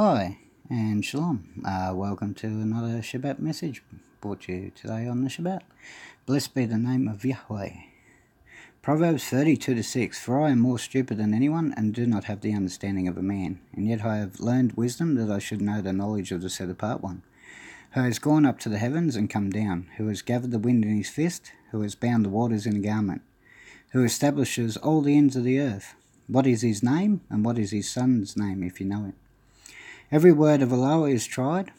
Hi and Shalom. Welcome to another Shabbat message brought to you today on the Shabbat. Blessed be the name of Yahweh. Proverbs 32-6. For I am more stupid than anyone and do not have the understanding of a man, and yet I have learned wisdom that I should know the knowledge of the set apart one, who has gone up to the heavens and come down, who has gathered the wind in his fist, who has bound the waters in a garment, who establishes all the ends of the earth. What is his name, and what is his son's name, if you know it? Every word of Allah is tried.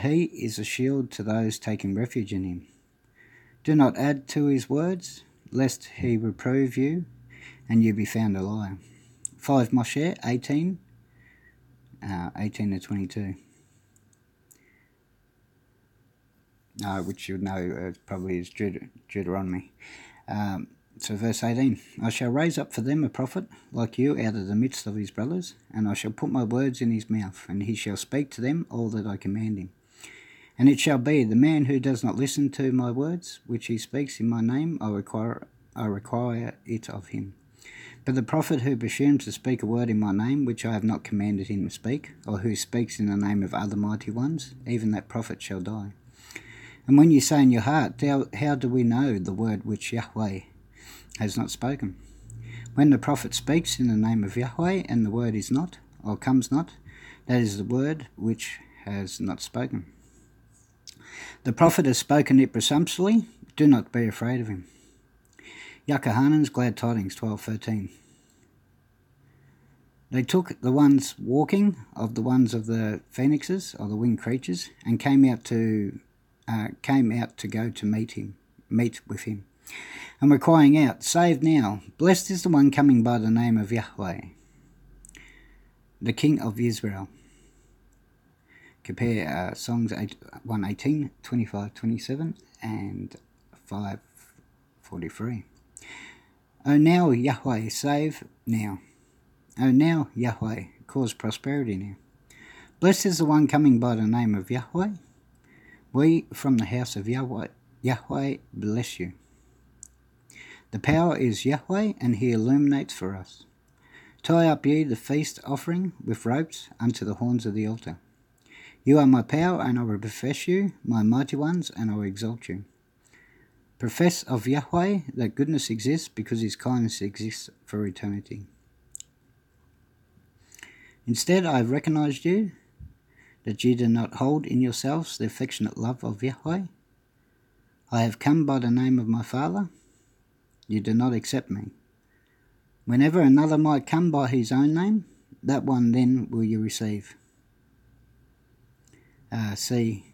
He is a shield to those taking refuge in him. Do not add to his words, lest he reprove you, and you be found a liar. 5 Moshe 18, 18-22. Which you know probably is Deuteronomy. So verse 18, I shall raise up for them a prophet like you out of the midst of his brothers, and I shall put my words in his mouth, and he shall speak to them all that I command him. And it shall be, the man who does not listen to my words, which he speaks in my name, I require it of him. But the prophet who presumes to speak a word in my name, which I have not commanded him to speak, or who speaks in the name of other mighty ones, even that prophet shall die. And when you say in your heart, how do we know the word which Yahweh has not spoken? When the prophet speaks in the name of Yahweh, and the word is not, or comes not, that is the word which has not spoken. The prophet has spoken it presumptuously, do not be afraid of him. Yachahanan's Glad Tidings 12:13. They took the ones walking of the ones of the phoenixes, or the winged creatures, and came out to go to meet with him. And were crying out, Save now, blessed is the one coming by the name of Yahweh, the King of Israel. Compare Songs 118, 25-27 and 5:43. O now, Yahweh, save now. O now, Yahweh, cause prosperity now. Blessed is the one coming by the name of Yahweh. We from the house of Yahweh bless you. The power is Yahweh, and he illuminates for us. Tie up ye the feast offering with ropes unto the horns of the altar. You are my power, and I will profess you, my mighty ones, and I will exalt you. Profess of Yahweh that goodness exists, because his kindness exists for eternity. Instead, I have recognized you, that ye do not hold in yourselves the affectionate love of Yahweh. I have come by the name of my Father. You do not accept me. Whenever another might come by his own name, that one then will you receive. Yahushua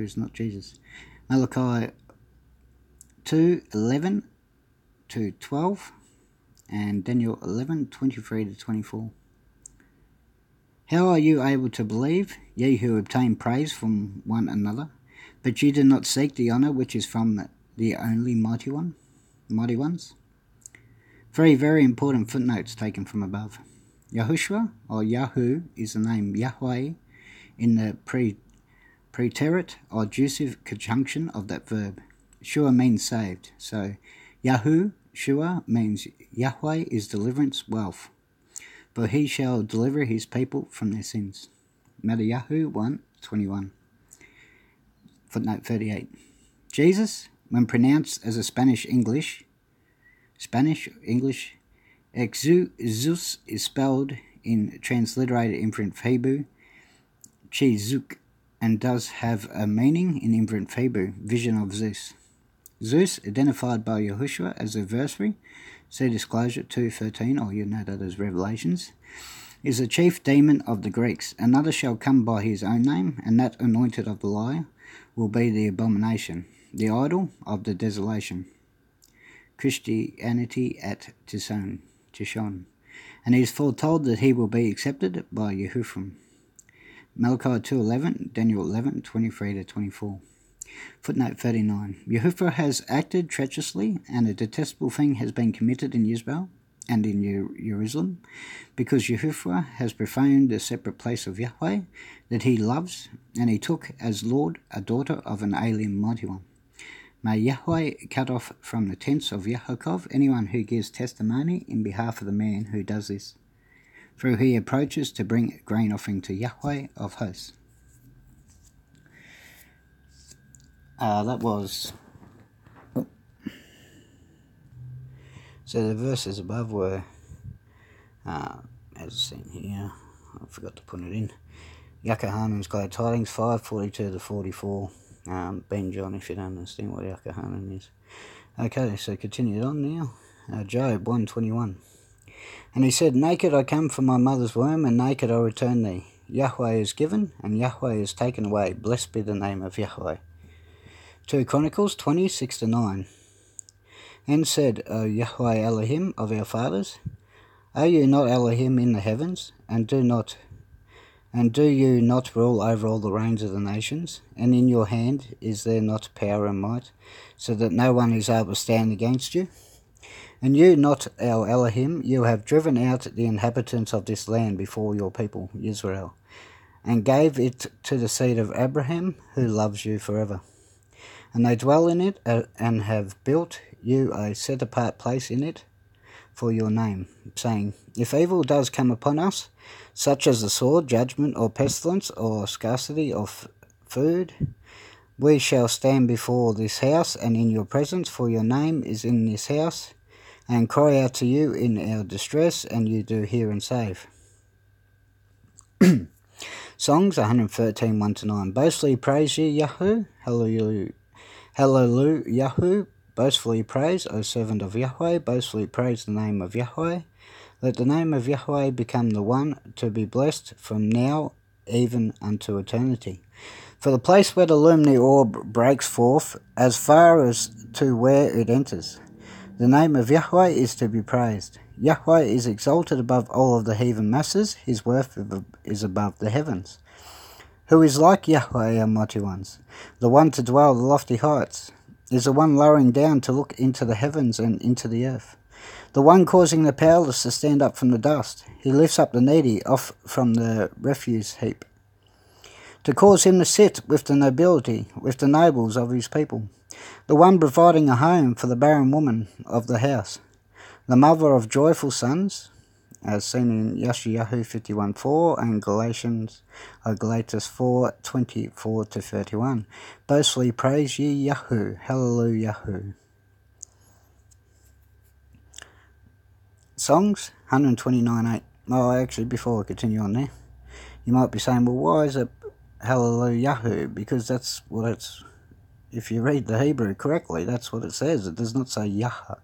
is not Jesus. Malachi 2:11-12 and Daniel 11:23-24. How are you able to believe, ye who obtain praise from one another, but ye do not seek the honour which is from the only mighty ones? 3 very important footnotes taken from above. Yahushua, or Yahu, is the name Yahweh in the preterite or jussive conjunction of that verb. Shua means saved, so Yahu, Shua, means Yahweh is deliverance, wealth. For he shall deliver his people from their sins. Matthew 1:21. Footnote 38. Jesus, when pronounced as a Spanish English, Exus is spelled in transliterated imprint Hebrew, Chizuk, and does have a meaning in imprint Hebrew, vision of Zeus. Zeus, identified by Yahushua as adversary, see Disclosure 2:13, or you know that as Revelations, is the chief demon of the Greeks. Another shall come by his own name, and that anointed of the liar will be the abomination, the idol of the desolation. Christianity at Tishon. And it is foretold that he will be accepted by Yahushua. Malachi 2:11, Daniel 11:23-24. Footnote 39. Yahushua has acted treacherously, and a detestable thing has been committed in Israel and in Jerusalem, because Yahushua has profaned the separate place of Yahweh that he loves, and he took as Lord a daughter of an alien mighty one. May Yahweh cut off from the tents of Yaakov anyone who gives testimony in behalf of the man who does this. for he approaches to bring a grain offering to Yahweh of hosts. That was... Oh. So the verses above were, as seen here, I forgot to put it in. Yakkahanan's Glad Tidings 5:42 to 44. Ben John, if you don't understand what Yakkahanan is. Okay, so continue on now. Job 1:21. And he said, Naked I come from my mother's womb, and naked I return thee. Yahweh is given, and Yahweh is taken away. Blessed be the name of Yahweh. 2 Chronicles 20:6 to 9. And said, O Yahweh Elohim of our fathers, are you not Elohim in the heavens, and do you not rule over all the reigns of the nations? And in your hand is there not power and might, so that no one is able to stand against you? And you, not our Elohim, you have driven out the inhabitants of this land before your people, Israel, and gave it to the seed of Abraham, who loves you forever. And they dwell in it, and have built you a set-apart place in it for your name, saying, If evil does come upon us, such as the sword, judgment, or pestilence, or scarcity of food, we shall stand before this house and in your presence, for your name is in this house, and cry out to you in our distress, and you do hear and save. Songs 113, 1 to 9. Boastfully praise ye Yahweh, hallelujah, hallelujah, Yahweh. Boastfully praise, O servant of Yahweh, boastfully praise the name of Yahweh. Let the name of Yahweh become the one to be blessed from now even unto eternity. For the place where the luminary orb breaks forth, as far as to where it enters, the name of Yahweh is to be praised. Yahweh is exalted above all of the heathen masses, his worth is above the heavens. Who is like Yahweh, our mighty ones, the one to dwell the lofty heights, is the one lowering down to look into the heavens and into the earth, the one causing the powerless to stand up from the dust. He lifts up the needy off from the refuse heap, to cause him to sit with the nobility, with the nobles of his people, the one providing a home for the barren woman of the house, the mother of joyful sons, as seen in Yeshayahu 51:4 and Galatis 4:24 to 31. Boastfully praise ye Yahweh, hallelujah. Songs 129:8. Oh, actually, before I continue on there, you might be saying, well, why is it hallelujah? Because that's what it's, if you read the Hebrew correctly, that's what it says. It does not say Yah,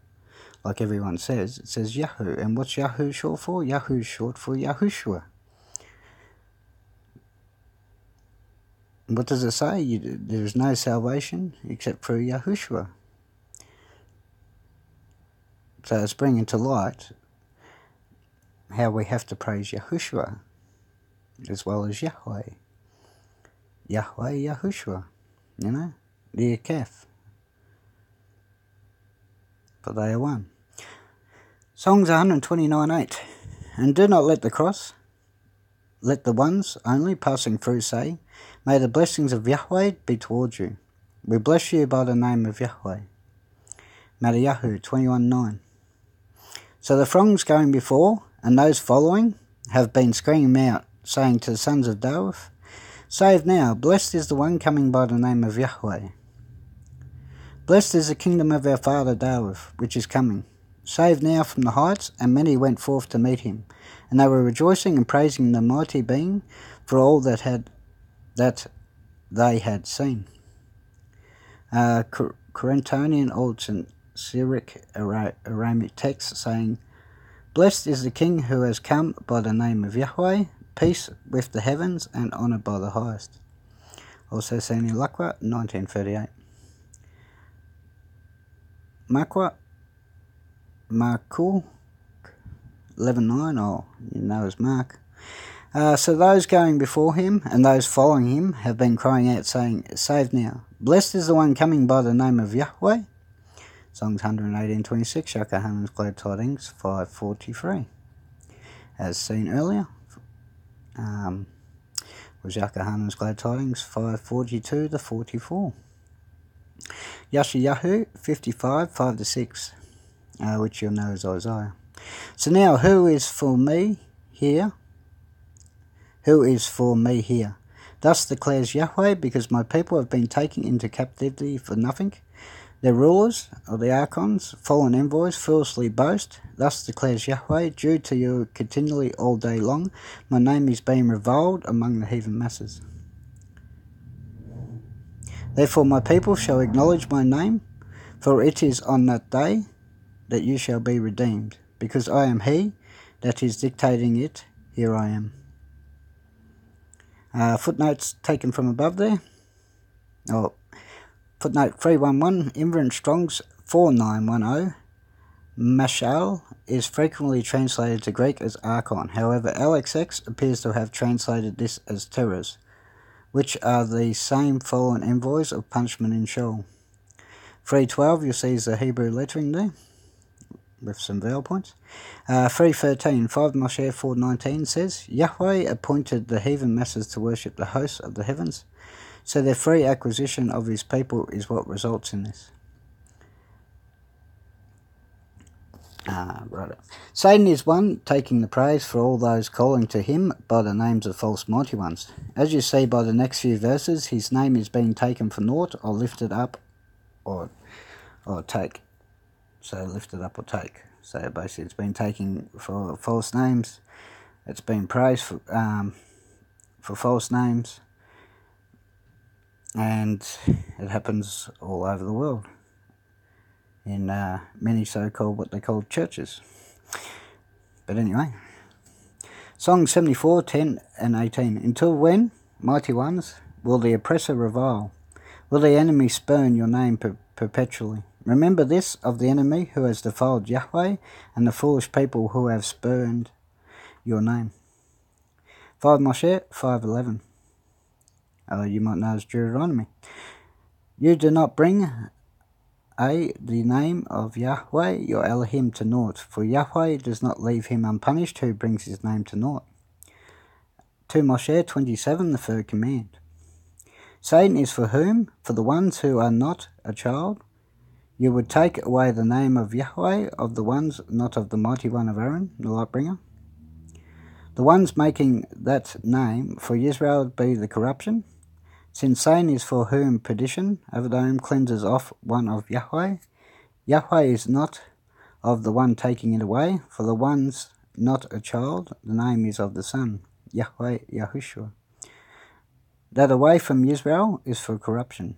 like everyone says. It says Yahu. And what's Yahu short for? Yahu is short for Yahushua. What does it say? There is no salvation except through Yahushua. So it's bringing to light how we have to praise Yahushua as well as Yahweh. Yahweh, Yahushua. You know? The Kaf. For they are one. Songs 129:8. And do not let the cross, let the ones only passing through say, May the blessings of Yahweh be towards you. We bless you by the name of Yahweh. Matthew 21:9. So the throngs going before, and those following, have been screaming out, saying to the sons of David, Save now, blessed is the one coming by the name of Yahweh. Blessed is the kingdom of our father David, which is coming. Saved now from the heights, and many went forth to meet him, and they were rejoicing and praising the mighty being for all that they had seen. Corintonian Old St. Syriac Aramic text saying, Blessed is the King who has come by the name of Yahweh, peace with the heavens and honour by the highest. Also seen in Lakwa 1938. Marku 11:9, or you know as Mark. So those going before him and those following him have been crying out, saying, Save now. Blessed is the one coming by the name of Yahweh. Songs 118:26, Shakahanan's Glad Tidings 5:43. As seen earlier, was Yakahanan's Glad Tidings 5:42 to 44. Yeshayahu 55:5-6, which you'll know as Isaiah. So now, who is for me? here? Who is for me here? Thus declares Yahweh, because my people have been taken into captivity for nothing. Their rulers, or the archons, fallen envoys, foolishly boast. Thus declares Yahweh, due to you continually all day long, my name is being reviled among the heathen masses. Therefore my people shall acknowledge my name, for it is on that day that you shall be redeemed. Because I am he that is dictating it, here I am. Footnotes taken from above there. Footnote 311, Inverent Strong's 4910, Mashal is frequently translated to Greek as Archon. However, LXX appears to have translated this as Terrors, which are the same fallen envoys of punishment in Sheol. 312, you'll see is the Hebrew lettering there, with some vowel points. 313, 5 Moshe 4:19 says, Yahweh appointed the heathen masses to worship the hosts of the heavens, so their free acquisition of his people is what results in this. Right. Satan is one taking the praise for all those calling to him by the names of false mighty ones. As you see by the next few verses, his name is being taken for naught, or lifted up, or take. So lifted up or take. So basically it's been taken for false names. It's been praised for false names. And it happens all over the world in many so-called what they call churches. But anyway, Song 74, 10 and 18. Until when, mighty ones, will the oppressor revile? Will the enemy spurn your name perpetually? Remember this of the enemy who has defiled Yahweh, and the foolish people who have spurned your name. 5 Moshe 5:11. You might know as Deuteronomy. You do not bring the name of Yahweh your Elohim to naught, for Yahweh does not leave him unpunished who brings his name to naught. 2 Moshe 27, the third command. Satan is for whom? For the ones who are not a child. You would take away the name of Yahweh of the ones not of the mighty one of Aaron, the lightbringer. The ones making that name for Israel be the corruption. Since Satan is for whom perdition, Avadom cleanses off one of Yahweh. Yahweh is not of the one taking it away, for the one's not a child, the name is of the Son, Yahweh Yahushua. That away from Israel is for corruption,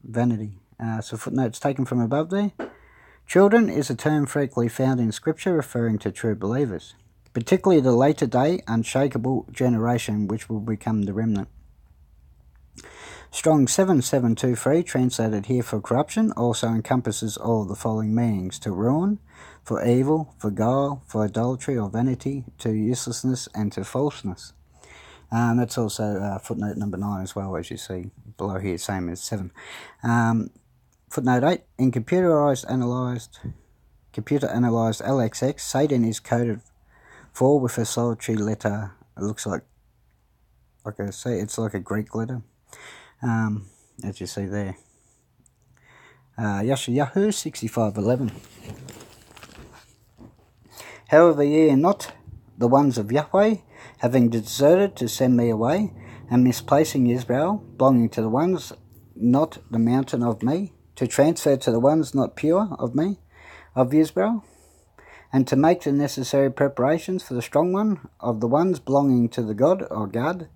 vanity. So footnotes taken from above there. Children is a term frequently found in Scripture referring to true believers, particularly the later day, unshakable generation which will become the remnant. Strong 7723, translated here for corruption, also encompasses all the following meanings: to ruin, for evil, for guile, for idolatry or vanity, to uselessness, and to falseness. That's also footnote number 9 as well, as you see below here, same as 7. Footnote 8, in computer analysed LXX, Satan is coded for with a solitary letter. It looks like I say, it's like a Greek letter. As you see there. Yashayahu 65:11. However, ye are not the ones of Yahweh, having deserted to send me away, and misplacing Israel, belonging to the ones not the mountain of me, to transfer to the ones not pure of me, of Israel, and to make the necessary preparations for the strong one, of the ones belonging to the God, or Gad,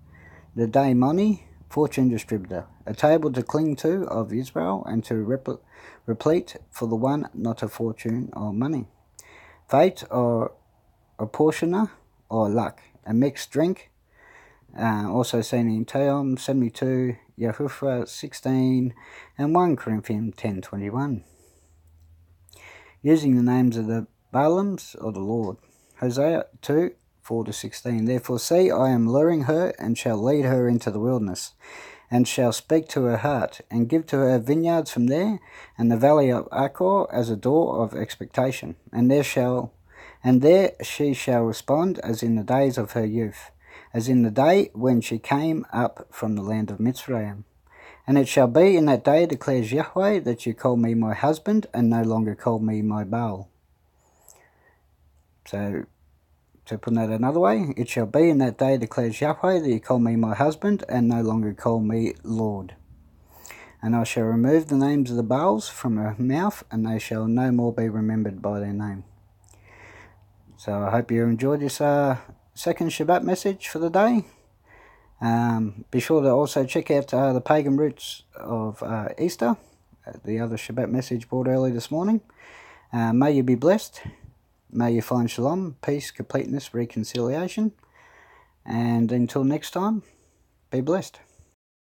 the daimoni, fortune distributor, a table to cling to of Israel, and to replete for the one not a fortune or money. Fate, or a portioner, or luck, a mixed drink, also seen in Tehom 72, Yahushua 16, and 1 Corinthians 10:21. Using the names of the Balaams or the Lord. Hosea 2, 4-16. Therefore see, I am luring her, and shall lead her into the wilderness, and shall speak to her heart, and give to her vineyards from there, and the valley of Achor as a door of expectation. And there she shall respond as in the days of her youth, as in the day when she came up from the land of Mitzrayim. And it shall be in that day, declares Yahweh, that you call me my husband, and no longer call me my Baal. So To put that another way, it shall be in that day, declares Yahweh, that you call me my husband, and no longer call me Lord. And I shall remove the names of the Baals from her mouth, and they shall no more be remembered by their name. So I hope you enjoyed this second Shabbat message for the day. Be sure to also check out the pagan roots of Easter, the other Shabbat message brought early this morning. May you be blessed. May you find shalom, peace, completeness, reconciliation. And until next time, be blessed.